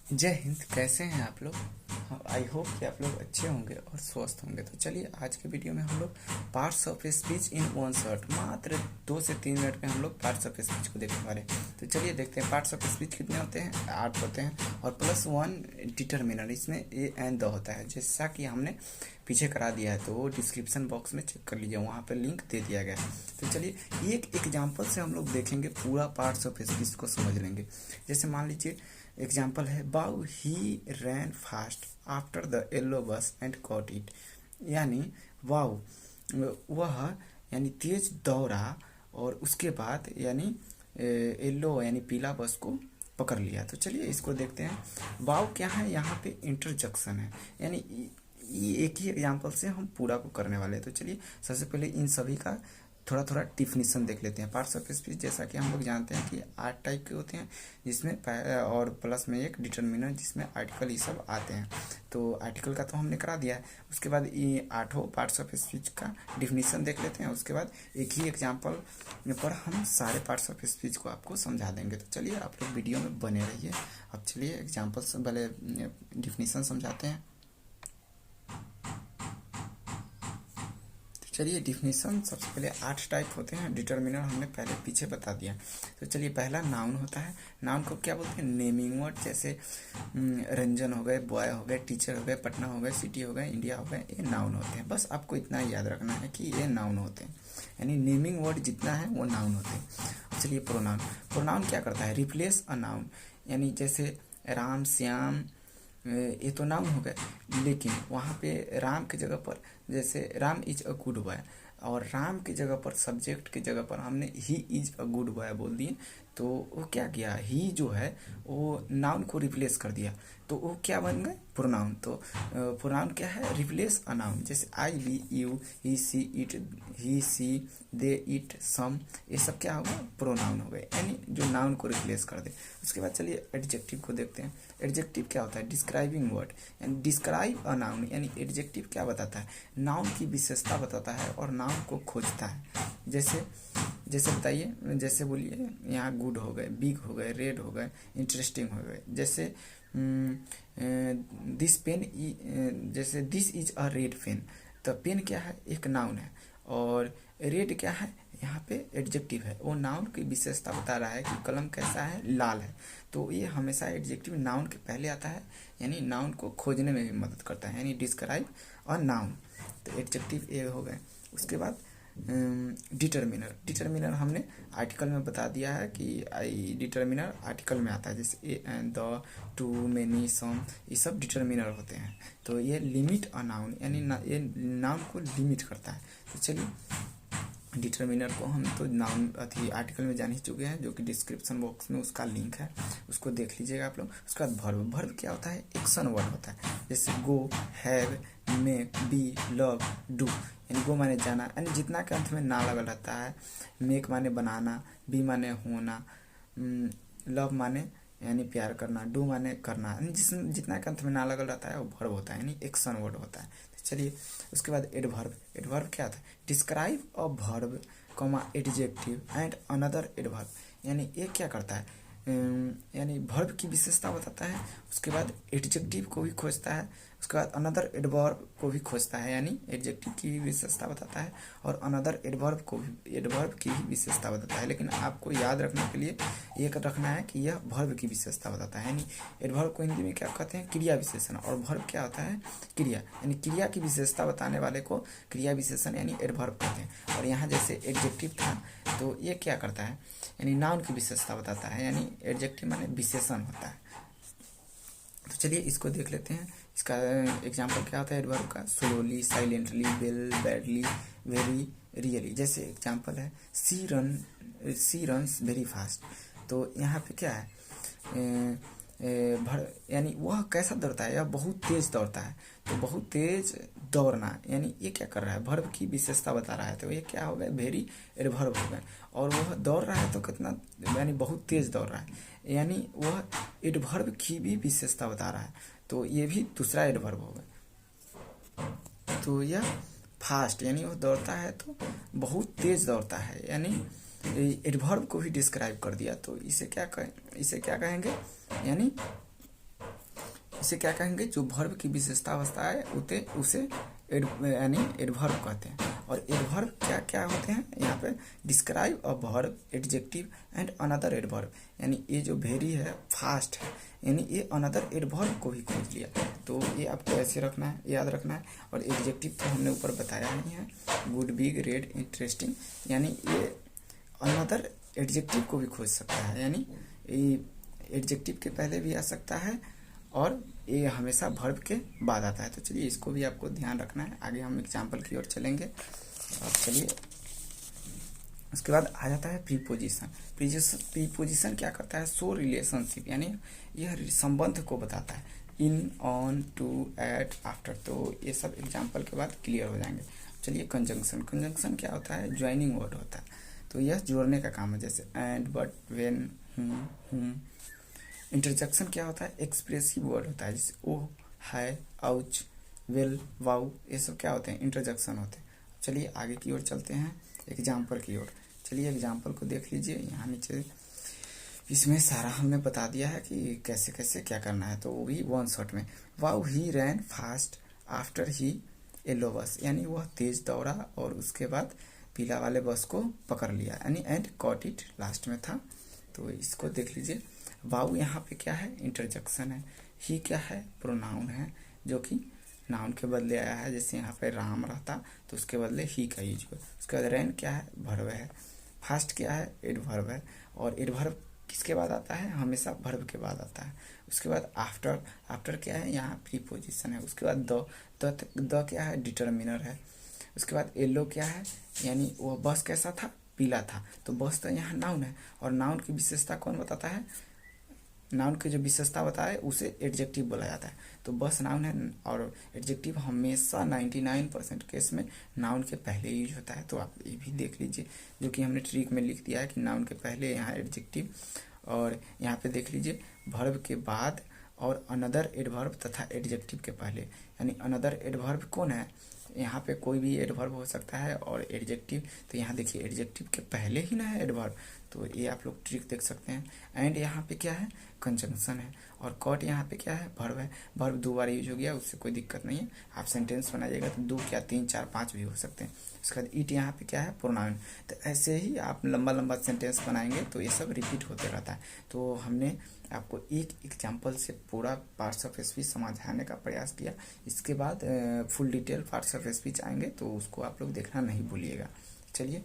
जय हिंद। कैसे हैं आप लोग? आई होप कि आप लोग अच्छे होंगे और स्वस्थ होंगे। तो चलिए आज के वीडियो में हम लोग parts of speech in one shot, मात्र 2 से 3 मिनट में हम लोग पार्ट्स ऑफ स्पीच को देखने वाले हैं। तो चलिए देखते हैं पार्ट्स ऑफ स्पीच कितने होते हैं। 8 होते हैं और +1 डिटर्मिनर, इसमें ए एंड द होता है, जैसा कि हमने पीछे करा दिया है। तो डिस्क्रिप्शन बॉक्स में चेक कर लीजिए, वहाँ पर लिंक दे दिया गया है। तो चलिए एक एग्जाम्पल से हम लोग देखेंगे, पूरा पार्ट्स ऑफ स्पीच को समझ लेंगे। जैसे मान लीजिए एग्जाम्पल है, बाउ ही ran fast after the yellow बस एंड कॉट इट। यानी वाओ, वह यानी तेज दौड़ा और उसके बाद यानी येलो यानी पीला बस को पकड़ लिया। तो चलिए इसको देखते हैं। वाओ क्या है, यहाँ पे इंटरजेक्शन है, यानी ये एक ही एग्जाम्पल से हम पूरा को करने वाले हैं। तो चलिए सबसे पहले इन सभी का थोड़ा थोड़ा डिफिनीसन देख लेते हैं। पार्ट्स ऑफ स्पीच जैसा कि हम लोग जानते हैं कि 8 टाइप के होते हैं, जिसमें और प्लस में एक डिटर्मिनर जिसमें आर्टिकल ये सब आते हैं। तो आर्टिकल का तो हमने करा दिया है। उसके बाद ये 8 पार्ट्स ऑफ स्पीच का डिफिनीसन देख लेते हैं। उसके बाद एक ही एग्जाम्पल पर हम सारे पार्ट्स ऑफ स्पीच को आपको समझा देंगे। तो चलिए आप लोग वीडियो में बने रहिए। अब चलिए एग्जाम्पल्स पहले डिफिनीसन समझाते हैं। चलिए डिफिनीसन सबसे पहले 8 टाइप होते हैं। डिटर्मिनर हमने पहले पीछे बता दिया। तो चलिए पहला नाउन होता है। नाउन को क्या बोलते हैं? नेमिंग वर्ड, जैसे रंजन हो गए, बॉय हो गए, टीचर हो गए, पटना हो गए, सिटी हो गए, इंडिया हो गए, ये नाउन होते हैं। बस आपको इतना याद रखना है कि ये नाउन होते हैं, यानी नेमिंग वर्ड जितना है वो नाउन होते हैं। चलिए प्रोनाउन। प्रोनाउन क्या करता है? रिप्लेस अ नाउन, यानी जैसे राम, श्याम, ये तो नाउन हो गए, लेकिन वहाँ पे राम की जगह पर जैसे Ram is a good boy, और राम की जगह पर सब्जेक्ट की जगह पर हमने he is a good boy बोल दिए। तो वो क्या किया? ही जो है वो नाउन को रिप्लेस कर दिया, तो वो क्या बन गए? प्रोनाउन। तो प्रोनाउन क्या है? Replace a noun. जैसे I, we, you, he, she, it, he, she, they, it, some, ये सब क्या होगा? प्रोनाउन हो गए, यानी जो नाउन को रिप्लेस कर दे। उसके बाद चलिए एडजेक्टिव को देखते हैं। एडजेक्टिव क्या होता है? डिस्क्राइबिंग वर्ड, यानी डिस्क्राइब अ नाउन, यानी एडजेक्टिव क्या बताता है? नाउन की विशेषता बताता है और नाउन को खोजता है। जैसे जैसे बताइए, जैसे बोलिए यहाँ गुड हो गए, बिग हो गए, रेड हो गए, इंटरेस्टिंग हो गए। जैसे दिस पेन, जैसे this is a red pen, तो पेन क्या है? एक नाउन है, और रेड क्या है? यहाँ पे एडजेक्टिव है, वो नाउन की विशेषता बता रहा है कि कलम कैसा है? लाल है। तो ये हमेशा एडजेक्टिव नाउन के पहले आता है, यानी नाउन को खोजने में भी मदद करता है, यानी डिस्क्राइब और नाउन। तो एडजेक्टिव ये हो गए। उसके बाद डिटर्मिनर। डिटर्मिनर हमने आर्टिकल में बता दिया है कि आई डिटर्मिनर आर्टिकल में आता है, जैसे a and the, two, many, some, ये सब डिटर्मिनर होते हैं। तो ये लिमिट अ नाउन, यानी ये नाउन को लिमिट करता है। तो चलिए डिटर्मिनर को हम तो नाउन अथी आर्टिकल में जान ही चुके हैं, जो कि डिस्क्रिप्शन बॉक्स में उसका लिंक है, उसको देख लीजिएगा आप लोग। उसके बाद वर्ब। वर्ब क्या होता है? एक्शन वर्ड होता है, जैसे go, have, make, be, love, do. यानी गो माने जाना, यानी जितना के अंत में ना लगल रहता है। मेक माने बनाना, बी माने होना, लव माने यानी प्यार करना, डू माने करना, यानी जितना के अंत में ना लगल रहता है वो वर्ब होता है, यानी एक्शन वर्ड होता है। तो चलिए उसके बाद एडवर्ब। एडवर्ब क्या होता है? Describe a verb, adjective and another adverb, यानी ये क्या करता है? यानी वर्ब की विशेषता बताता है, उसके बाद एडजेक्टिव को भी खोजता है, उसके बाद अनदर एडवर्ब को भी खोजता है, यानी एडजेक्टिव की भी विशेषता बताता है और अनदर एडवर्ब की भी विशेषता बताता है। लेकिन आपको याद रखने के लिए ये रखना है कि यह वर्ब की विशेषता बताता है, यानी एडवर्ब को हिंदी में क्या कहते हैं? क्रिया विशेषण, और वर्ब क्या होता है? क्रिया, यानी क्रिया की विशेषता बताने वाले को क्रिया विशेषण यानी एडवर्ब कहते हैं। और यहाँ जैसे एडजेक्टिव था, तो ये क्या करता है? यानी नाउन की विशेषता बताता है, यानी एडजेक्टिव माने विशेषण होता है। तो चलिए इसको देख लेते हैं। इसका एग्जाम्पल क्या होता है एडवर्ब का? Slowly, silently, well, badly, very, really. जैसे एग्जाम्पल है सी रन्स वेरी फास्ट। तो यहाँ पे क्या है? यानी वह कैसा दौड़ता है? यह बहुत तेज दौड़ता है। तो बहुत तेज दौड़ना, यानी ये क्या कर रहा है? वर्ब की विशेषता बता रहा है, तो ये क्या हो गया? वेरी एडवर्ब हो गए। और वह दौड़ रहा है तो कितना, यानी बहुत तेज दौड़ रहा है, यानी वह एडवर्ब की भी विशेषता बता रहा है, तो ये भी दूसरा एडवर्ब हो गया। तो यह फास्ट, यानी वह दौड़ता है तो बहुत तेज दौड़ता है, यानी एडवर्ब को भी डिस्क्राइब कर दिया। तो इसे क्या कहेंगे? यानी इसे क्या कहेंगे, जो वर्ब की विशेषता अवस्था है उसे यानी एडवर्ब कहते हैं। और एडवर्ब क्या क्या होते हैं यहाँ पे, describe a verb, adjective and another adverb. यानी ये जो वेरी है, फास्ट है, यानी ये अनदर एडवर्ब को भी खोज लिया। तो ये आपको ऐसे रखना है, याद रखना है। और एडजेक्टिव तो हमने ऊपर बताया नहीं है, गुड, बिग, रेड, इंटरेस्टिंग, यानी ये अनदर एडजेक्टिव को भी खोज सकता है, यानी एडजेक्टिव के पहले भी आ सकता है और ये हमेशा वर्ब के बाद आता है। तो चलिए इसको भी आपको ध्यान रखना है। आगे हम एग्जाम्पल की ओर चलेंगे। अब चलिए, उसके बाद आ जाता है प्रीपोजिशन। प्रीपोजिशन क्या करता है, शो रिलेशनशिप, यानी यह संबंध को बताता है। इन, ऑन, टू, एट, आफ्टर, तो ये सब एग्जाम्पल के बाद क्लियर हो जाएंगे। चलिए कंजंक्शन। कंजंक्शन क्या होता है, ज्वाइनिंग वर्ड होता है, तो यह जोड़ने का काम है, जैसे एंड, बट, व्हेन, हुम। इंटरजेक्शन क्या होता है, एक्सप्रेसिव वर्ड होता है, जैसे ओ, है, आउच, वेल, वाउ, ये सब क्या होते हैं, इंटरजेक्शन होते हैं। चलिए आगे की ओर चलते हैं, एग्जाम्पल की ओर। चलिए एग्जाम्पल को देख लीजिए, यहाँ नीचे इसमें सारा हमने बता दिया है कि कैसे कैसे क्या करना है, तो वो भी वन शॉट में। Wow he ran fast after he yellow bus, यानी वह तेज दौड़ा और उसके बाद पीला वाले बस को पकड़ लिया, यानी एंड कॉट इट लास्ट में था। तो इसको देख लीजिए, वाउ यहाँ पे क्या है, इंटरजेक्शन है। ही क्या है, प्रोनाउन है, जो कि नाउन के बदले आया है, जैसे यहाँ पे राम रहता तो उसके बदले ही का यूज हुआ। उसके बाद रैन क्या है, वर्ब है। फास्ट क्या है, एडवर्ब है। और एडवर्ब किसके बाद आता है, हमेशा वर्ब के बाद आता है। उसके बाद आफ्टर, आफ्टर क्या है, यहाँ प्रीपोजिशन है। उसके बाद द क्या है, डिटर्मिनर है। उसके बाद येलो क्या है, यानी वह बस कैसा था, पीला था, तो बस तो यहाँ नाउन है। और नाउन की विशेषता कौन बताता है, नाउन की जो विशेषता बताए उसे एडजेक्टिव बोला जाता है। तो बस नाउन है, और एडजेक्टिव हमेशा 99% केस में नाउन के पहले यूज होता है। तो आप ये भी देख लीजिए, जो कि हमने ट्रिक में लिख दिया है कि नाउन के पहले यहाँ एडजेक्टिव, और यहाँ पे देख लीजिए वर्ब के बाद और अनदर एडवर्ब तथा एडजेक्टिव के पहले, यानी अनदर एडवर्ब कौन है, यहाँ पे कोई भी एडवर्ब हो सकता है। और एडजेक्टिव, तो यहाँ देखिए एडजेक्टिव के पहले ही ना है एडवर्ब, तो ये आप लोग ट्रिक देख सकते हैं। एंड यहाँ पे क्या है, कंजंक्शन है। और कॉट यहाँ पे क्या है, वर्ब है। वर्ब 2 बार यूज हो गया, उससे कोई दिक्कत नहीं है। आप सेंटेंस बनाइएगा तो 2 क्या 3 4 5 भी हो सकते हैं। उसके बाद ईट यहाँ पे क्या है, प्रोनाउन। तो ऐसे ही आप लंबा लंबा सेंटेंस बनाएंगे तो ये सब रिपीट होते रहता है। तो हमने आपको एक एग्जाम्पल से पूरा पार्ट्स ऑफ स्पीच समझाने का प्रयास किया। इसके बाद full detail parts of speech आएंगे, तो उसको आप लोग देखना नहीं भूलिएगा। चलिए।